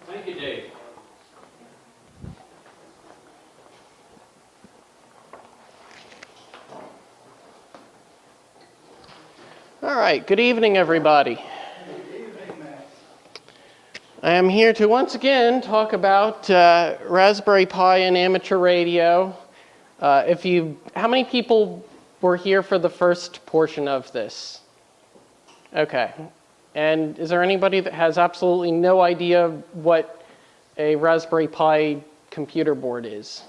Thank you, Dave. All right, good evening, everybody. Good evening, Matt. I am here to once again talk about Raspberry Pi and amateur radio. How many people were here for the first portion of this? Okay. And is there anybody that has absolutely no idea what a Raspberry Pi computer board is?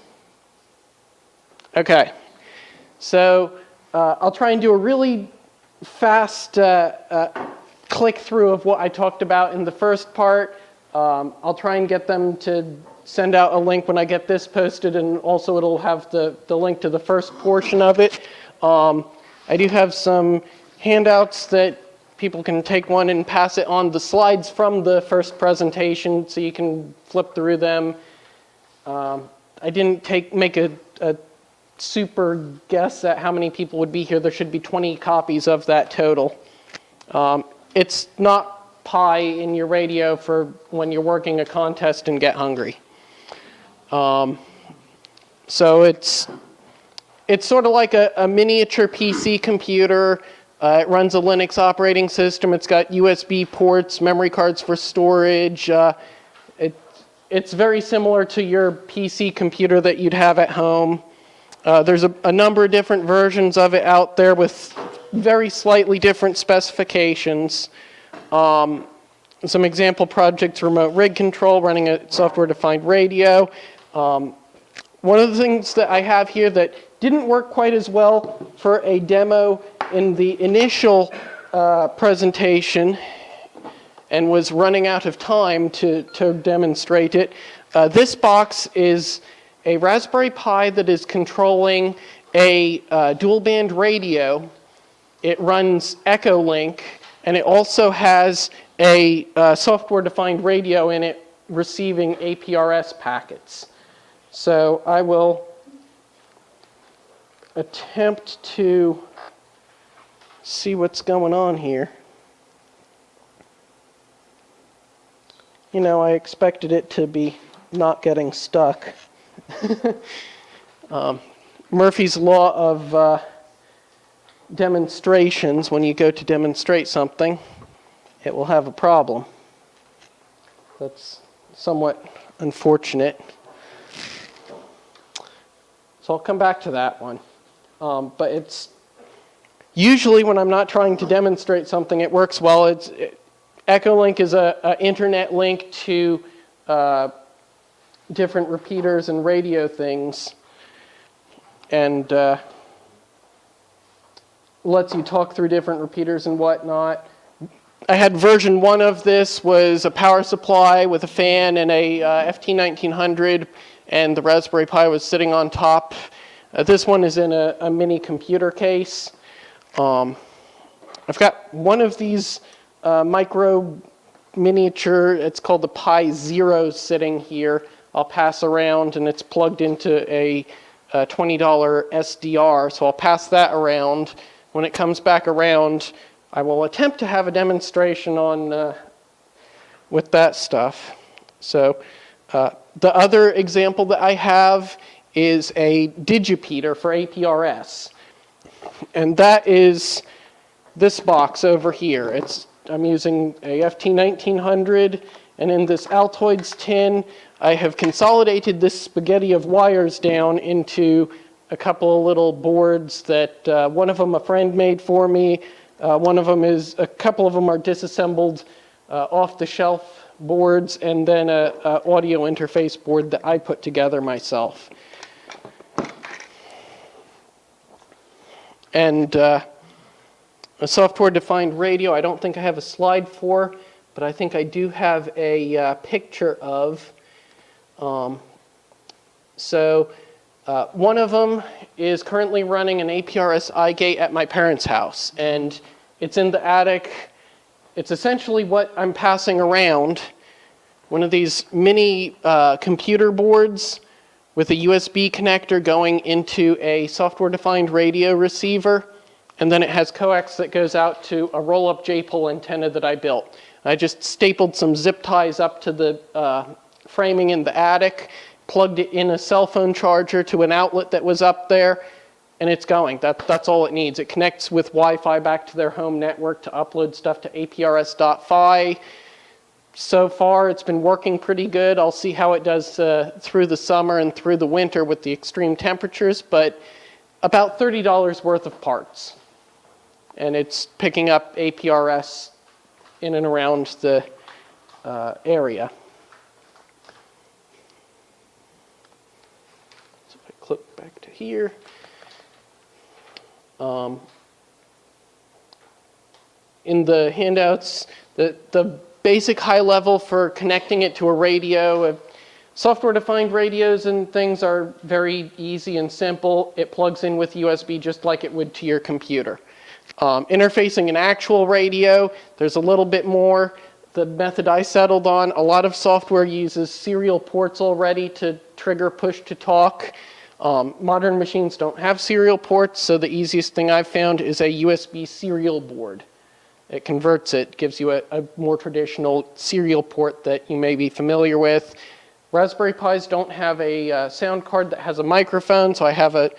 Okay. So I'll try and do a really fast click through of what I talked about in the first part. I'll try and get them to send out a link when I get this posted, and also it'll have the link to the first portion of it. I do have some handouts that people can take one and pass it on, the slides from the first presentation, so you can flip through them. I didn't make a super guess at how many people would be here. There should be 20 copies of that total. It's not Pi in your radio for when you're working a contest and get hungry. So it's sort of like a miniature PC computer. It runs a Linux operating system. It's got USB ports, memory cards for storage. It's very similar to your PC computer that you'd have at home. There's a number of different versions of it out there with very slightly different specifications. Some example projects: remote rig control, running a software-defined radio. One of the things that I have here that didn't work quite as well for a demo in the initial presentation and was running out of time to demonstrate it. This box is a Raspberry Pi that is controlling a dual band radio. It runs Echolink, and it also has a software-defined radio in it receiving APRS packets. So I will attempt to see what's going on here. You know, I expected it to be not getting stuck. Murphy's Law of demonstrations: when you go to demonstrate something, it will have a problem. That's somewhat unfortunate. So I'll come back to that one. But it's usually when I'm not trying to demonstrate something, it works well. Echolink is an internet link to different repeaters and radio things, and lets you talk through different repeaters and whatnot. I had version 1 of this, was a power supply with a fan and a FT1900, and the Raspberry Pi was sitting on top. This one is in a mini computer case. I've got one of these micro miniature, it's called the Pi Zero, sitting here. I'll pass around, and it's plugged into a $20 SDR, so I'll pass that around. When it comes back around, I will attempt to have a demonstration on with that stuff. So the other example that I have is a digipeater for APRS, and that is this box over here. I'm using a FT1900, and in this Altoids tin, I have consolidated this spaghetti of wires down into a couple of little boards that one of them a friend made for me. A couple of them are disassembled off-the-shelf boards, and then a audio interface board that I put together myself. And a software-defined radio, I don't think I have a slide for, but I think I do have a picture of. One of them is currently running an APRS iGate at my parents' house, and it's in the attic. It's essentially what I'm passing around, one of these mini computer boards with a USB connector going into a software-defined radio receiver, and then it has coax that goes out to a roll-up J-pole antenna that I built. I just stapled some zip ties up to the framing in the attic, plugged it in a cell phone charger to an outlet that was up there, and it's going. That's all it needs. It connects with Wi-Fi back to their home network to upload stuff to APRS.Fi. So far, it's been working pretty good. I'll see how it does through the summer and through the winter with the extreme temperatures, but about $30 worth of parts. And it's picking up APRS in and around the area. So if I click back to here. In the handouts, the basic high level for connecting it to a radio, software-defined radios and things are very easy and simple. It plugs in with USB just like it would to your computer. Interfacing an actual radio, there's a little bit more. The method I settled on, a lot of software uses serial ports already to trigger push-to-talk. Modern machines don't have serial ports, so the easiest thing I've found is a USB serial board. It converts it, gives you a more traditional serial port that you may be familiar with. Raspberry Pis don't have a sound card that has a microphone, so I have a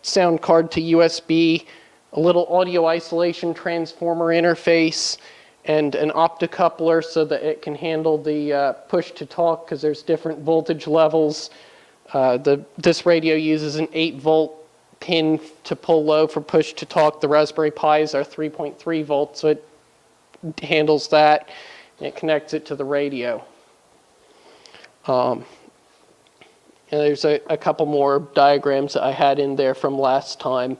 sound card to USB, a little audio isolation transformer interface, and an optocoupler so that it can handle the push-to-talk because there's different voltage levels. This radio uses an 8-volt pin to pull low for push-to-talk. The Raspberry Pis are 3.3 volts, so it handles that, and it connects it to the radio. And there's a couple more diagrams that I had in there from last time.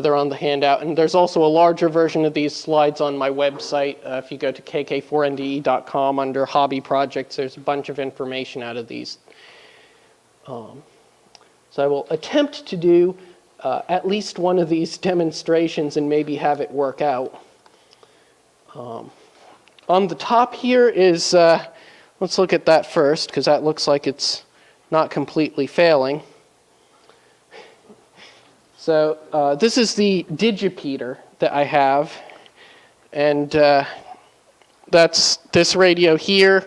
They're on the handout, and there's also a larger version of these slides on my website. If you go to kk4nde.com under hobby projects, there's a bunch of information out of these. So I will attempt to do at least one of these demonstrations and maybe have it work out. On the top here is, let's look at that first, because that looks like it's not completely failing. So this is the digipeater that I have, and that's this radio here.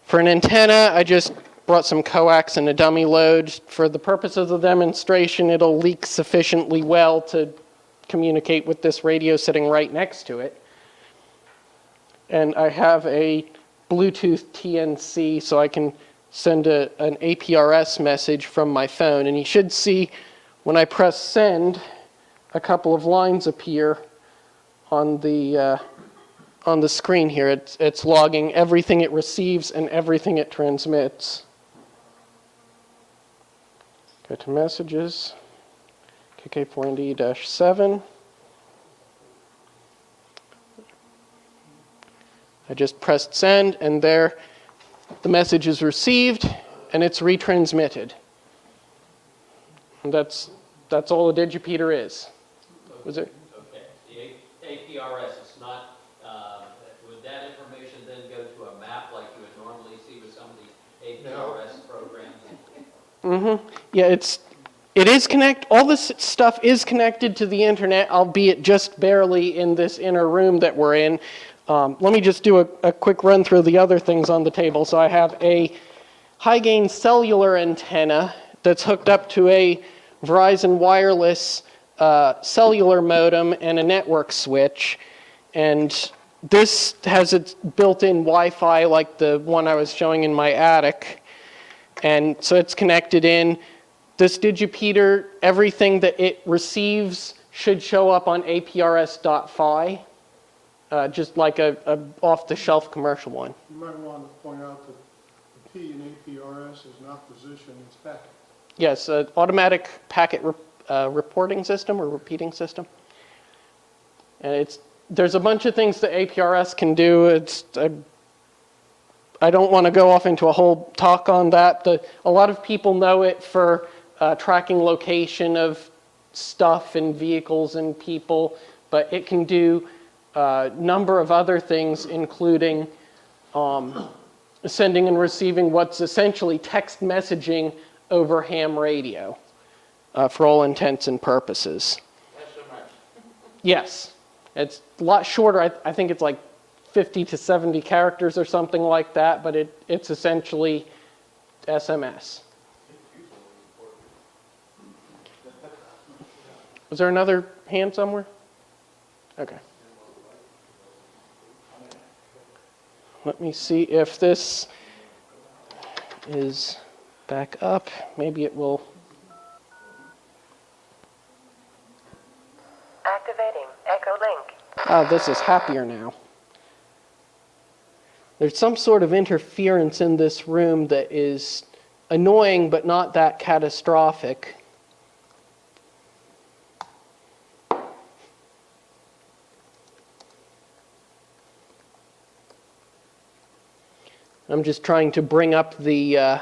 For an antenna, I just brought some coax and a dummy load. For the purpose of the demonstration, it'll leak sufficiently well to communicate with this radio sitting right next to it. And I have a Bluetooth TNC, so I can send an APRS message from my phone. And you should see when I press send, a couple of lines appear on the screen here. It's logging everything it receives and everything it transmits. Go to messages, KK4ND-7. I just pressed send, and there the message is received and it's retransmitted. And that's all a digipeater is. Was it? Okay. The APRS is not, would that information then go to a map like you would normally see with some of these APRS programs? Mm-hmm. Yeah, it is connected. All this stuff is connected to the internet, albeit just barely in this inner room that we're in. Let me just do a quick run through the other things on the table. So I have a high-gain cellular antenna that's hooked up to a Verizon wireless cellular modem and a network switch. And this has its built-in Wi-Fi like the one I was showing in my attic. And so it's connected in. This digipeater, everything that it receives should show up on APRS.Fi. Just like a off-the-shelf commercial one. You might want to point out that the P in APRS is not position, it's packet. Yes, automatic packet reporting system or repeating system. And there's a bunch of things that APRS can do. I don't want to go off into a whole talk on that. A lot of people know it for tracking location of stuff and vehicles and people, but it can do a number of other things, including sending and receiving what's essentially text messaging over ham radio for all intents and purposes. SMS. Yes. It's a lot shorter. I think it's like 50 to 70 characters or something like that, but it's essentially SMS. Was there another hand somewhere? Okay. Let me see if this is back up. Maybe it will. Activating Echolink. Ah, this is happier now. There's some sort of interference in this room that is annoying but not that catastrophic. I'm just trying to bring up the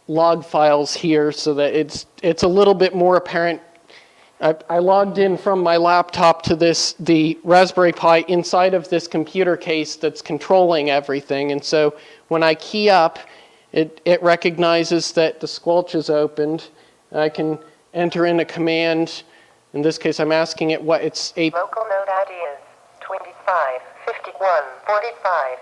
log files here so that it's a little bit more apparent. I logged in from my laptop to the Raspberry Pi inside of this computer case that's controlling everything. And so when I key up, it recognizes that the squelch is opened. I can enter in a command. In this case, I'm asking it what its Local node ID is 25 51 45.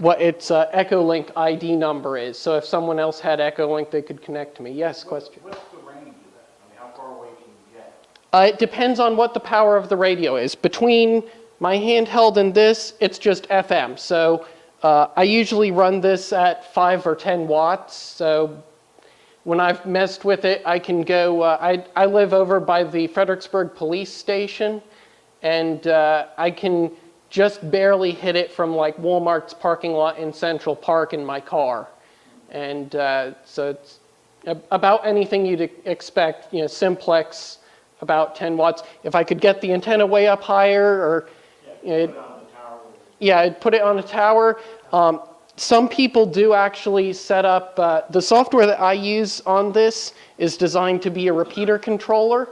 What its Echolink ID number is. So if someone else had Echolink, they could connect to me. Yes, question? What's the range of that? I mean, how far away can you get? It depends on what the power of the radio is. Between my handheld and this, it's just FM. So I usually run this at 5 or 10 watts. So when I've messed with it, I can go, I live over by the Fredericksburg police station, and I can just barely hit it from like Walmart's parking lot in Central Park in my car. And so it's about anything you'd expect, simplex, about 10 watts. If I could get the antenna way up higher, or I'd put it on a tower. Some people do actually set up, the software that I use on this is designed to be a repeater controller.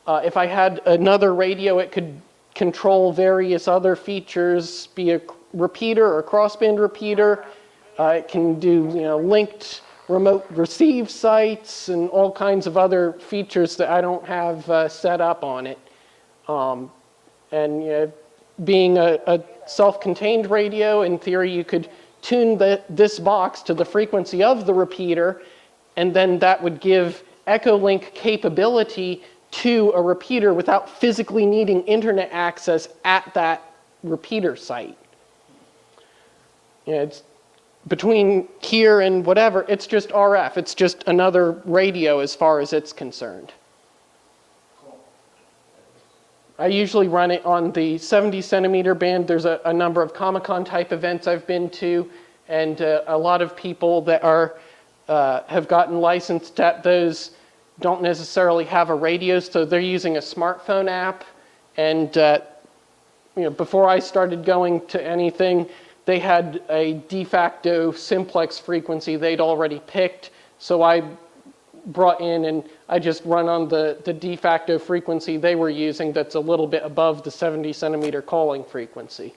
If I had another radio, it could control various other features, be a repeater or crossband repeater. It can do linked remote receive sites and all kinds of other features that I don't have set up on it. And being a self-contained radio, in theory you could tune this box to the frequency of the repeater, and then that would give Echolink capability to a repeater without physically needing internet access at that repeater site. It's between here and whatever, it's just RF. It's just another radio as far as it's concerned. I usually run it on the 70 centimeter band. There's a number of Comic-Con type events I've been to, and a lot of people that have gotten licensed at those don't necessarily have a radio, so they're using a smartphone app. And before I started going to anything, they had a de facto simplex frequency they'd already picked. So I brought in, and I just run on the de facto frequency they were using that's a little bit above the 70 centimeter calling frequency.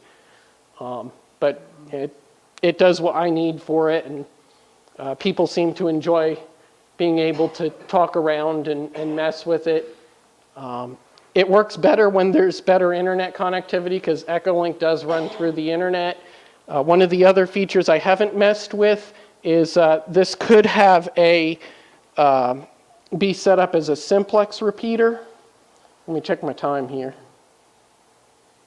But it does what I need for it, and people seem to enjoy being able to talk around and mess with it. It works better when there's better internet connectivity, because Echolink does run through the internet. One of the other features I haven't messed with is this could have be set up as a simplex repeater. Let me check my time here.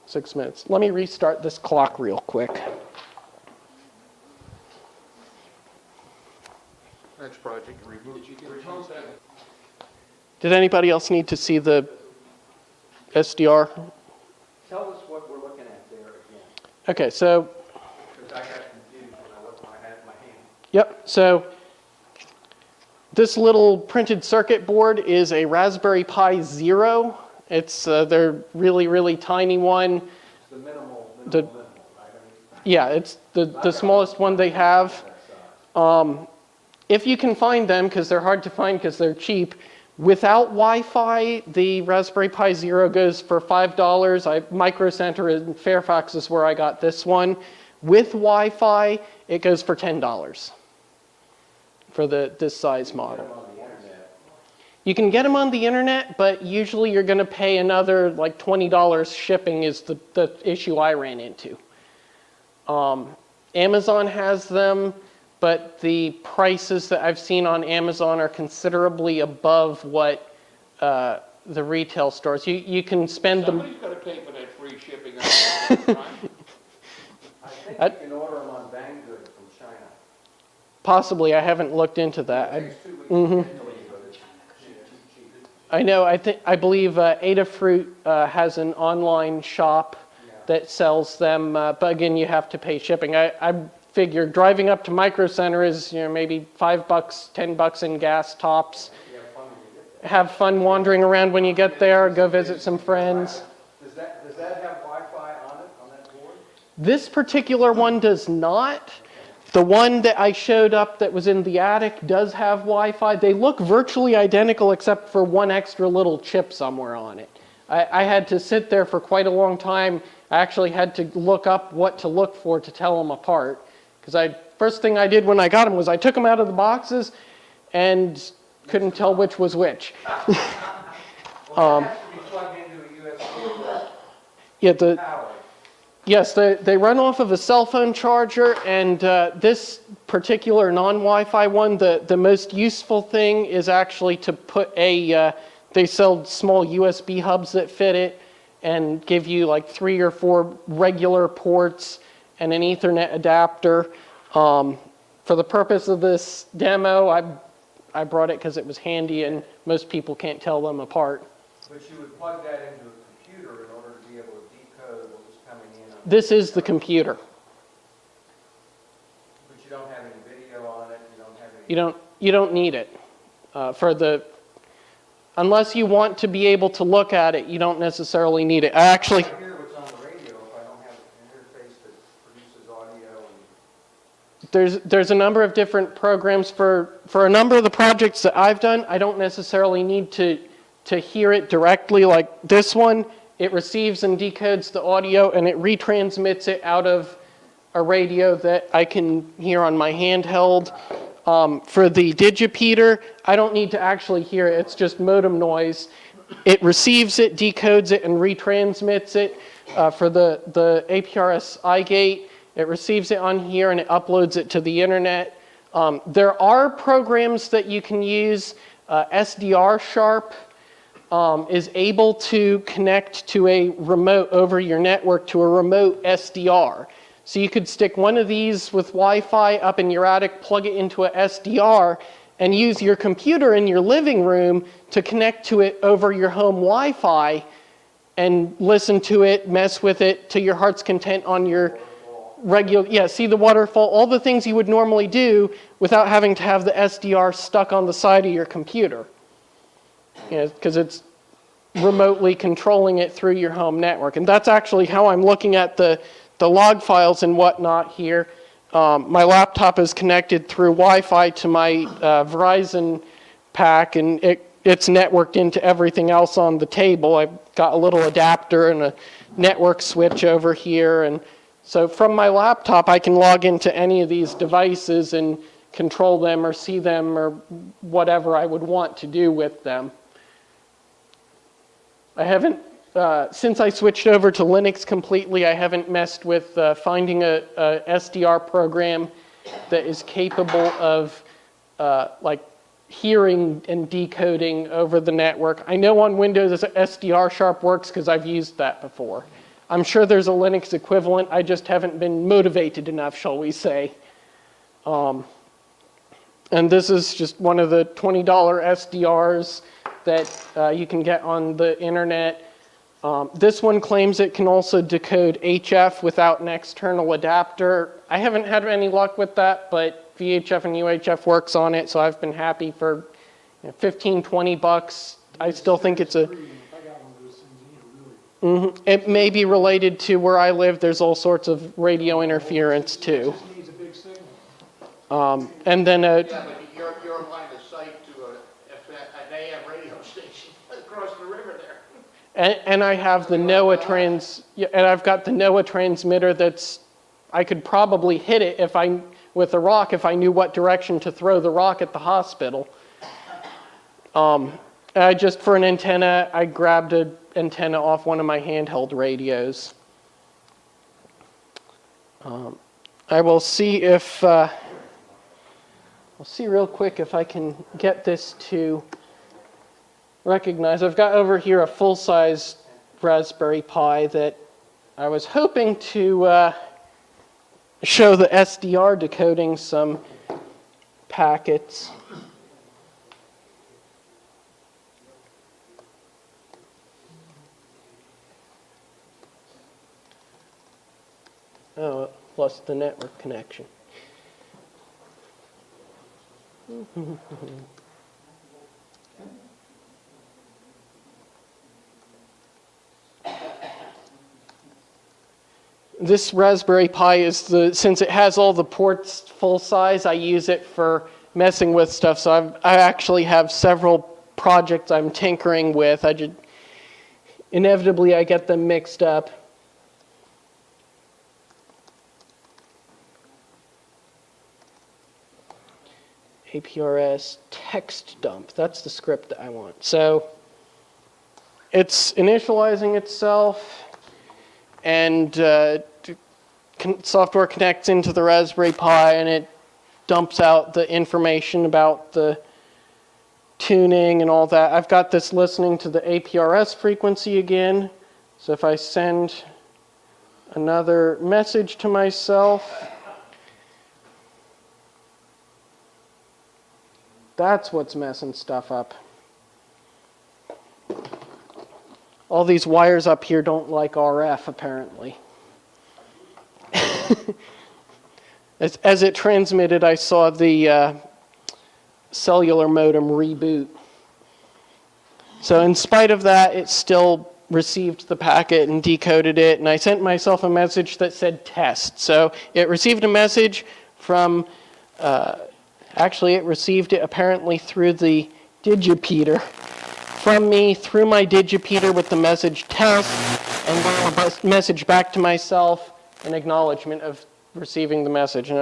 6 minutes. Let me restart this clock real quick. Next project, reboot. Did anybody else need to see the SDR? Tell us what we're looking at there again, Okay, so, because I got confused when I had it in my hand. yep, so this little printed circuit board is a Raspberry Pi Zero. It's their really, really tiny one. It's the minimal, The- right? Yeah, it's the smallest one they have. If you can find them, because they're hard to find because they're cheap, without Wi-Fi, the Raspberry Pi Zero goes for $5. Micro Center in Fairfax is where I got this one. With Wi-Fi, it goes for $10 for this size model. On the internet. You can get them on the internet, but usually you're going to pay another like $20 shipping is the issue I ran into. Amazon has them, but the prices that I've seen on Amazon are considerably above what the retail stores. You can spend them. Somebody's got to pay for that free shipping. Right? I think you can order them on Banggood from China. Possibly, I haven't looked into that. It takes 2 weeks to get to you, but it's cheap. I know. I believe Adafruit has an online shop that sells them, but again, you have to pay shipping. I figure driving up to Micro Center is maybe $5, $10 in gas tops. You have fun when you get there. Have fun wandering around when you get there. Go visit some friends. Does that have Wi-Fi on it, on that board? This particular one does not. The one that I showed up that was in the attic does have Wi-Fi. They look virtually identical except for one extra little chip somewhere on it. I had to sit there for quite a long time. I actually had to look up what to look for to tell them apart. Because first thing I did when I got them was I took them out of the boxes and couldn't tell which was which. Well, it has to be plugged into a USB Yeah, power. yes, they run off of a cell phone charger, and this particular non-Wi-Fi one, the most useful thing is actually to put they sell small USB hubs that fit it and give you like 3 or 4 regular ports and an Ethernet adapter. For the purpose of this demo, I brought it because it was handy and most people can't tell them apart. But you would plug that into a computer in order to be able to decode what was coming in. This is the computer. But you don't have any video on it, you don't have any... You don't need it. Unless you want to be able to look at it, you don't necessarily need it. I hear what's on the radio if I don't have an interface that produces audio and... There's a number of different programs for a number of the projects that I've done. I don't necessarily need to hear it directly like this one. It receives and decodes the audio and it retransmits it out of a radio that I can hear on my handheld. For the digipeater, I don't need to actually hear it. It's just modem noise. It receives it, decodes it, and retransmits it. For the APRS iGate, it receives it on here and it uploads it to the internet. There are programs that you can use. SDR Sharp is able to connect to a remote over your network to a remote SDR. So you could stick one of these with Wi-Fi up in your attic, plug it into a SDR, and use your computer in your living room to connect to it over your home Wi-Fi and listen to it, mess with it to your heart's content on your regular, see the waterfall, all the things you would normally do without having to have the SDR stuck on the side of your computer. Because it's remotely controlling it through your home network. And that's actually how I'm looking at the log files and whatnot here. My laptop is connected through Wi-Fi to my Verizon pack, and it's networked into everything else on the table. I've got a little adapter and a network switch over here, and so from my laptop I can log into any of these devices and control them or see them or whatever I would want to do with them. I haven't, since I switched over to Linux completely, I haven't messed with finding a SDR program that is capable of like hearing and decoding over the network. I know on Windows SDR Sharp works because I've used that before. I'm sure there's a Linux equivalent, I just haven't been motivated enough, shall we say. And this is just one of the $20 SDRs that you can get on the internet. This one claims it can also decode HF without an external adapter. I haven't had any luck with that, but VHF and UHF works on it, so I've been happy for $15, $20. I still think it's a... It may be related to where I live. There's all sorts of radio interference too. And then Yeah, but you're on line of sight to an AM radio station across the river there. and I have the NOAA and I've got the NOAA transmitter that's, I could probably hit it with a rock if I knew what direction to throw the rock at the hospital. Just for an antenna, I grabbed an antenna off one of my handheld radios. I will see if, I'll see real quick if I can get this to recognize. I've got over here a full-size Raspberry Pi that I was hoping to show the SDR decoding some packets. Oh, lost the network connection. This Raspberry Pi is since it has all the ports full size, I use it for messing with stuff. So I actually have several projects I'm tinkering with. Inevitably I get them mixed up. APRS text dump, that's the script that I want. So it's initializing itself, and software connects into the Raspberry Pi, and it dumps out the information about the tuning and all that. I've got this listening to the APRS frequency again. So if I send another message to myself, that's what's messing stuff up. All these wires up here don't like RF, apparently. As it transmitted, I saw the cellular modem reboot. So in spite of that, it still received the packet and decoded it, and I sent myself a message that said test. So it received a message from, actually it received it apparently through the digipeater, from me through my digipeater with the message test, and then a message back to myself, an acknowledgement of receiving the message. And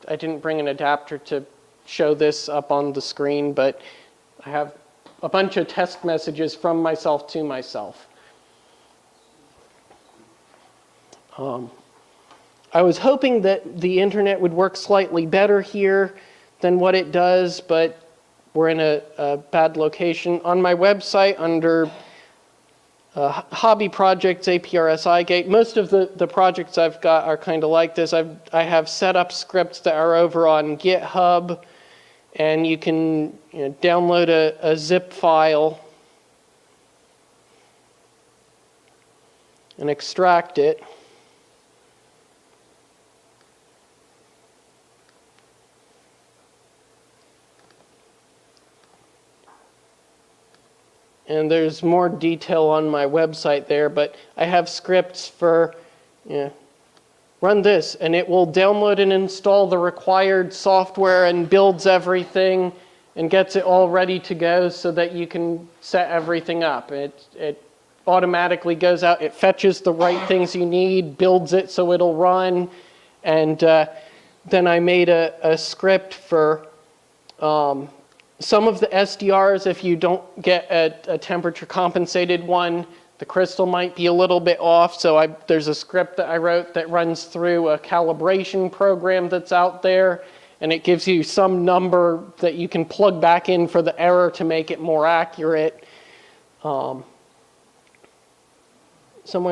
I didn't bring an adapter to show this up on the screen, but I have a bunch of test messages from myself to myself. I was hoping that the internet would work slightly better here than what it does, but we're in a bad location. On my website, under hobby projects, APRS iGate, most of the projects I've got are kind of like this. I have set up scripts that are over on GitHub, and you can download a zip file and extract it. And there's more detail on my website there, but I have scripts for, run this, and it will download and install the required software and builds everything and gets it all ready to go so that you can set everything up. It automatically goes out, it fetches the right things you need, builds it so it'll run, and then I made a script for some of the SDRs. If you don't get a temperature compensated one, the crystal might be a little bit off. So there's a script that I wrote that runs through a calibration program that's out there, and it gives you some number that you can plug back in for the error to make it more accurate. Somewhere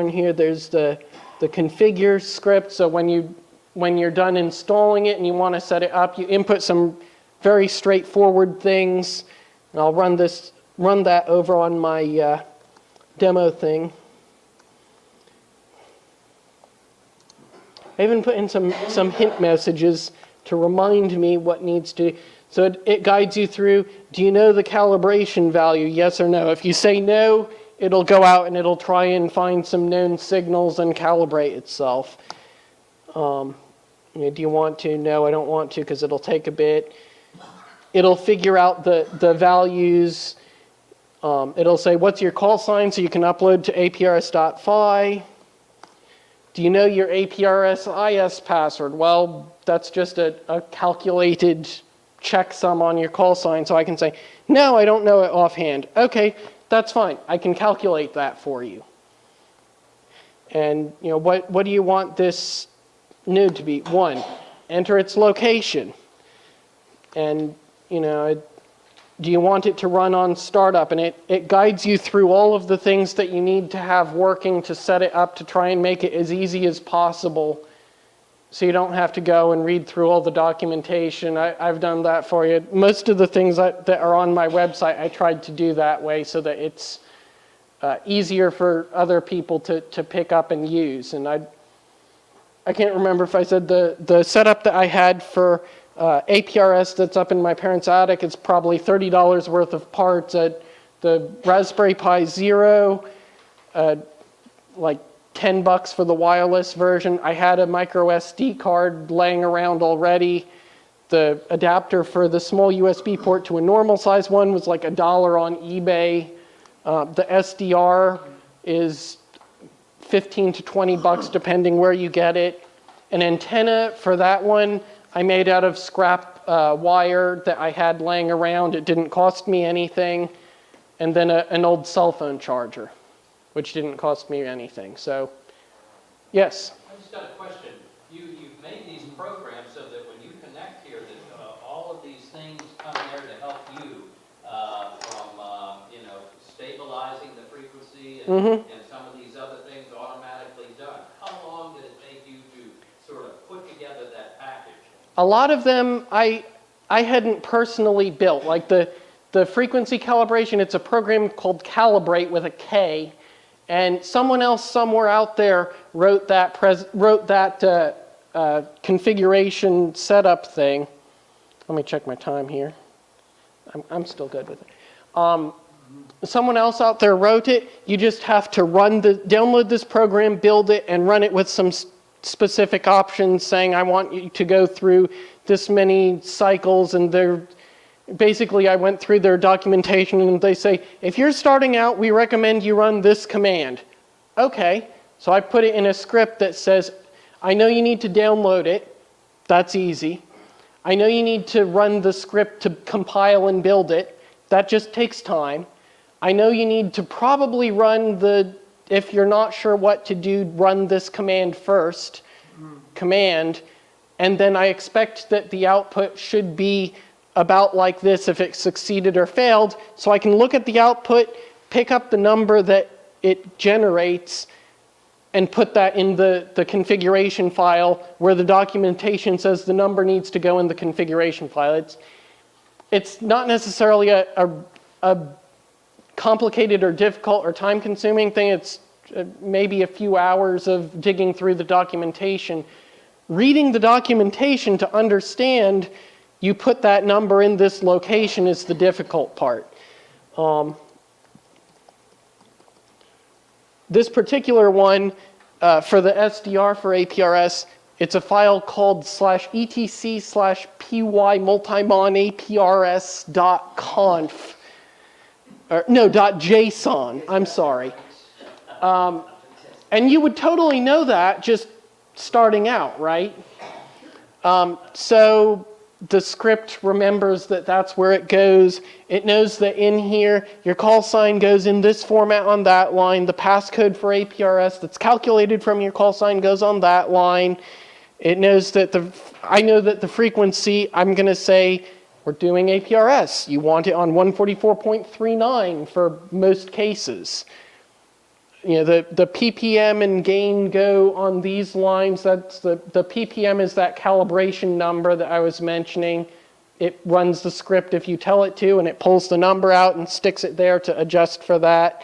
in here, there's the configure script. So when you're done installing it and you want to set it up, you input some very straightforward things. And I'll run that over on my demo thing. I even put in some hint messages to remind me what needs to. So it guides you through, do you know the calibration value, yes or no? If you say no, it'll go out and it'll try and find some known signals and calibrate itself. Do you want to? No, I don't want to, because it'll take a bit. It'll figure out the values. It'll say, what's your call sign, so you can upload to APRS.phi. Do you know your APRS IS password? Well, that's just a calculated checksum on your call sign, so I can say, no, I don't know it offhand. Okay, that's fine. I can calculate that for you. And what do you want this node to be? 1, enter its location. And do you want it to run on startup? And it guides you through all of the things that you need to have working to set it up to try and make it as easy as possible, so you don't have to go and read through all the documentation. I've done that for you. Most of the things that are on my website, I tried to do that way so that it's easier for other people to pick up and use. And I can't remember if I said the setup that I had for APRS that's up in my parents' attic is probably $30 worth of parts. The Raspberry Pi Zero, like $10 for the wireless version. I had a micro SD card laying around already. The adapter for the small USB port to a normal size one was like $1 on eBay. The SDR is $15 to $20 depending where you get it. An antenna for that one I made out of scrap wire that I had laying around. It didn't cost me anything. And then an old cell phone charger, which didn't cost me anything. So, yes? I just got a question. You've made these programs so that when you connect here, that all of these things come there to help you from stabilizing the frequency and some of these other things automatically done. How long did it take you to sort of put together that package? A lot of them I hadn't personally built. Like the frequency calibration, it's a program called Calibrate with a K. And someone else somewhere out there wrote that configuration setup thing. Let me check my time here. I'm still good with it. Someone else out there wrote it. You just have to download this program, build it, and run it with some specific options saying, I want you to go through this many cycles. And basically, I went through their documentation and they say, if you're starting out, we recommend you run this command. Okay, so I put it in a script that says, I know you need to download it. That's easy. I know you need to run the script to compile and build it. That just takes time. I know you need to probably run if you're not sure what to do, run this command first, command, and then I expect that the output should be about like this if it succeeded or failed, so I can look at the output, pick up the number that it generates, and put that in the configuration file where the documentation says the number needs to go in the configuration file. It's not necessarily a complicated or difficult or time-consuming thing. It's maybe a few hours of digging through the documentation. Reading the documentation to understand you put that number in this location is the difficult part. This particular one, for the SDR for APRS, it's a file called /etc/py multimon aprs.conf. .json, I'm sorry. And you would totally know that just starting out, right? So the script remembers that that's where it goes. It knows that in here, your call sign goes in this format on that line. The passcode for APRS that's calculated from your call sign goes on that line. It knows that I know that the frequency, I'm going to say, we're doing APRS. You want it on 144.39 for most cases. The ppm and gain go on these lines. That's the ppm is that calibration number that I was mentioning. It runs the script if you tell it to, and it pulls the number out and sticks it there to adjust for that.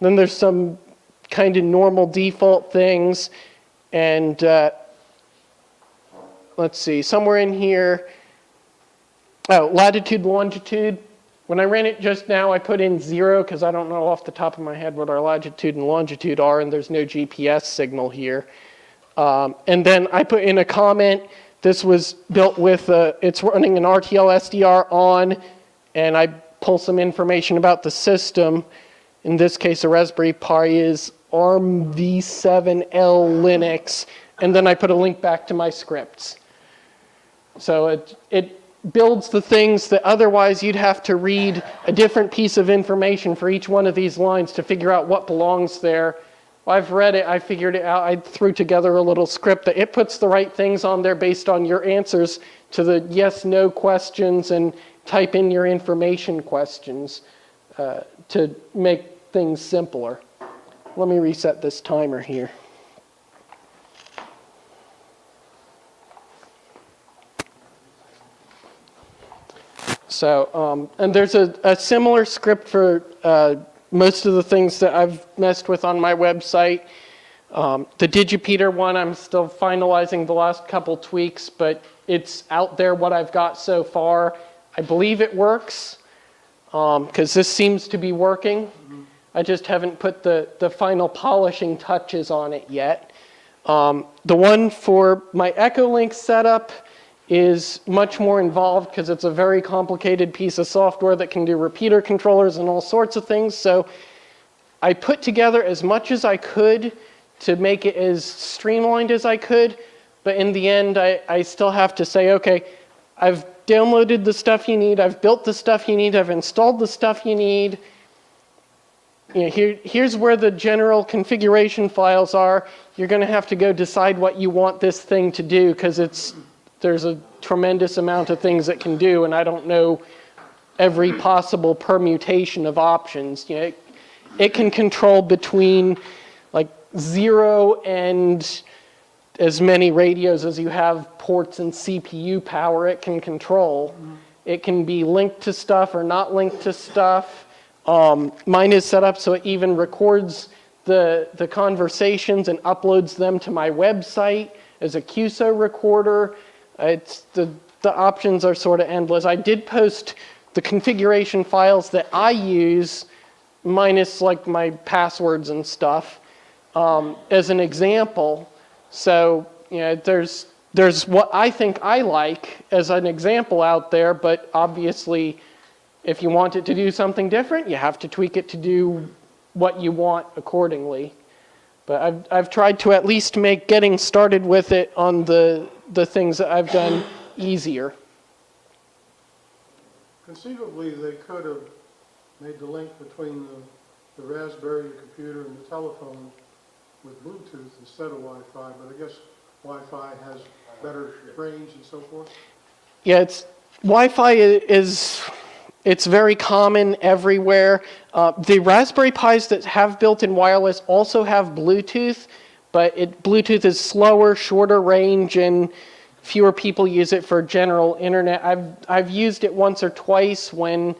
Then there's some kind of normal default things. And let's see, somewhere in here, latitude, longitude. When I ran it just now, I put in 0 because I don't know off the top of my head what our latitude and longitude are, and there's no GPS signal here. And then I put in a comment. This was built with, it's running an RTL SDR on, and I pull some information about the system. In this case, a Raspberry Pi is ARM v7L Linux, and then I put a link back to my scripts. So builds the things that otherwise you'd have to read a different piece of information for each one of these lines to figure out what belongs there. Well, I've read it, I figured it out, I threw together a little script that it puts the right things on there based on your answers to the yes, no questions and type in your information questions to make things simpler. Let me reset this timer here. So, and there's a similar script for most of the things that I've messed with on my website. The Digipeater one, I'm still finalizing the last couple tweaks, but it's out there what I've got so far. I believe it works, because this seems to be working. I just haven't put the final polishing touches on it yet. The one for my Echolink setup is much more involved because it's a very complicated piece of software that can do repeater controllers and all sorts of things. So I put together as much as I could to make it as streamlined as I could. But in the end, I still have to say, okay, I've downloaded the stuff you need, I've built the stuff you need, I've installed the stuff you need. You know, here's where the general configuration files are. You're going to have to go decide what you want this thing to do because there's a tremendous amount of things it can do, and I don't know every possible permutation of options. You know, it can control between like 0 and as many radios as you have ports and CPU power it can control. It can be linked to stuff or not linked to stuff. Mine is set up so it even records the conversations and uploads them to my website as a QSO recorder. It's the options are sort of endless. I did post the configuration files that I use, minus like my passwords and stuff, as an example. So, you know, there's what I think I like as an example out there, but obviously if you want it to do something different, you have to tweak it to do what you want accordingly. But I've tried to at least make getting started with it on the things that I've done easier. Conceivably, they could have made the link between the Raspberry, the computer, and the telephone with Bluetooth instead of Wi-Fi, but I guess Wi-Fi has better range and so forth. Yeah, Wi-Fi it's very common everywhere. The Raspberry Pis that have built-in wireless also have Bluetooth, but Bluetooth is slower, shorter range, and fewer people use it for general internet. I've used it once or twice when,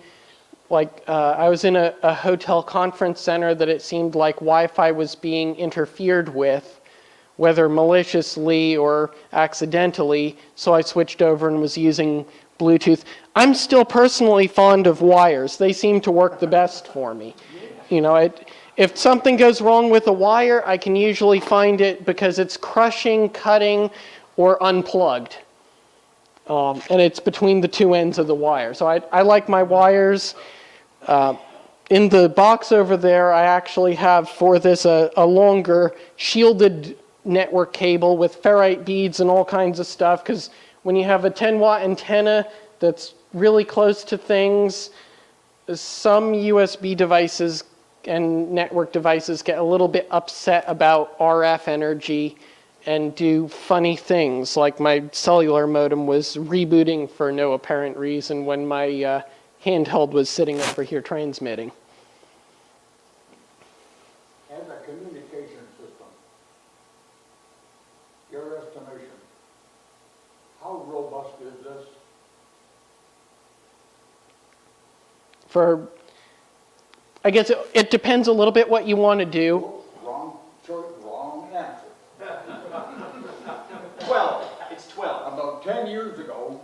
like, I was in a hotel conference center that it seemed like Wi-Fi was being interfered with, whether maliciously or accidentally, so I switched over and was using Bluetooth. I'm still personally fond of wires. They seem to work the best for me. You know, if something goes wrong with a wire, I can usually find it because it's crushing, cutting, or unplugged. And it's between the two ends of the wire. So I like my wires. In the box over there, I actually have for this a longer shielded network cable with ferrite beads and all kinds of stuff, because when you have a 10-watt antenna that's really close to things, some USB devices and network devices get a little bit upset about RF energy and do funny things, like my cellular modem was rebooting for no apparent reason when my handheld was sitting over here transmitting. As a communication system, your estimation, how robust is this? I guess it depends a little bit what you want to do. Wrong choice, wrong answer. 12, it's 12. About 10 years ago,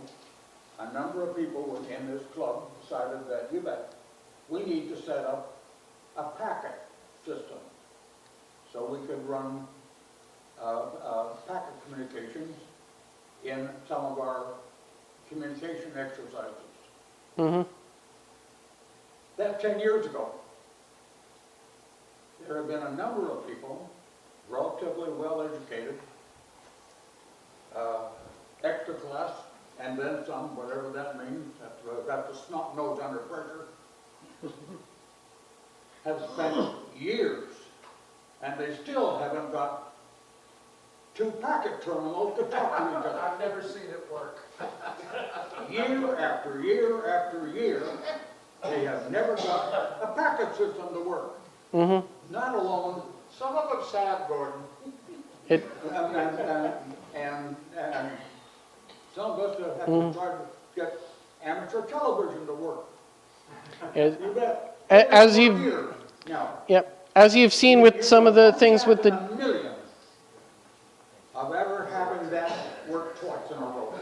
a number of people within this club decided that, you bet, we need to set up a packet system so we could run packet communications in some of our communication exercises. Mm-hmm. That's 10 years ago. There have been a number of people, relatively well educated, extra class and then some, whatever that means, got the snot nose under pressure. Have spent years, and they still haven't got 2 packet terminals to talk to each other. I've never seen it work. Year after year after year, they have never got a packet system to work. Not alone, Some of them sad, Gordon. and some of us have to try to get amateur television to work. As- You bet. as For you've- years now. Yep. As you've seen with some of the things with the, One in a million of ever having that work twice in a row.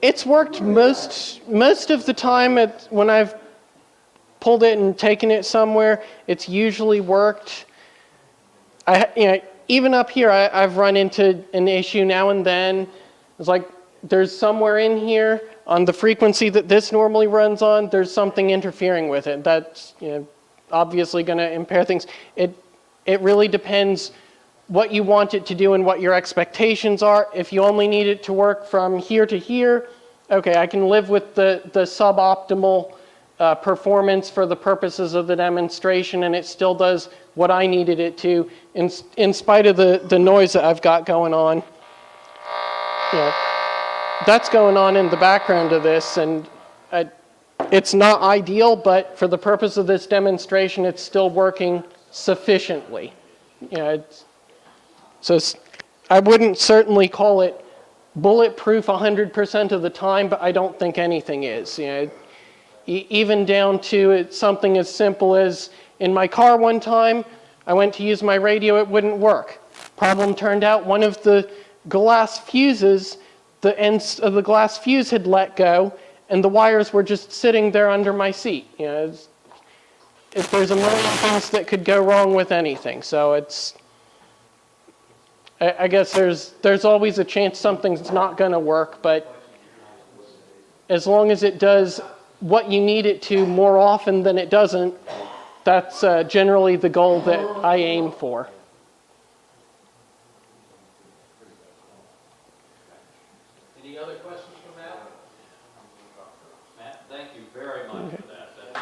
it's worked most of the time when I've pulled it and taken it somewhere, it's usually worked. Even up here, I've run into an issue now and then. It's like there's somewhere in here on the frequency that this normally runs on, there's something interfering with it. That's obviously going to impair things. It really depends what you want it to do and what your expectations are. If you only need it to work from here to here, okay, I can live with the suboptimal performance for the purposes of the demonstration, and it still does what I needed it to, in spite of the noise that I've got going on. That's going on in the background of this, and it's not ideal, but for the purpose of this demonstration, it's still working sufficiently. I wouldn't certainly call it bulletproof 100% of the time, but I don't think anything is. Even down to something as simple as in my car one time, I went to use my radio, it wouldn't work. Problem turned out one of the glass fuses, the ends of the glass fuse had let go, and the wires were just sitting there under my seat. If there's a million things that could go wrong with anything, so I guess there's always a chance something's not going to work, but as long as it does what you need it to more often than it doesn't, that's generally the goal that I aim for. Any other questions from Matt? Matt, thank you very much for that. That's a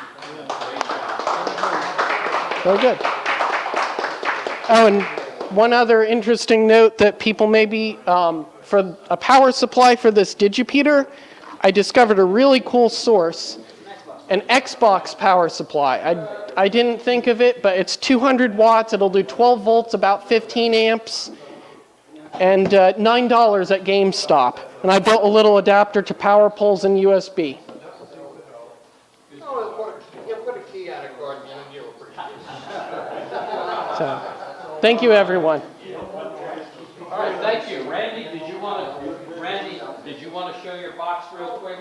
great job. Very good. Oh, and one other interesting note that people maybe, for a power supply for this digipeater, I discovered a really cool source, an Xbox power supply. I didn't think of it, but it's 200 watts. It'll do 12 volts, about 15 amps, and $9 at GameStop. And I built a little adapter to power poles and USB. Oh, put a key on it, Gordon, and you were pretty good. So, thank you, everyone. All right, thank you. Randy, did you want to show your box real quick?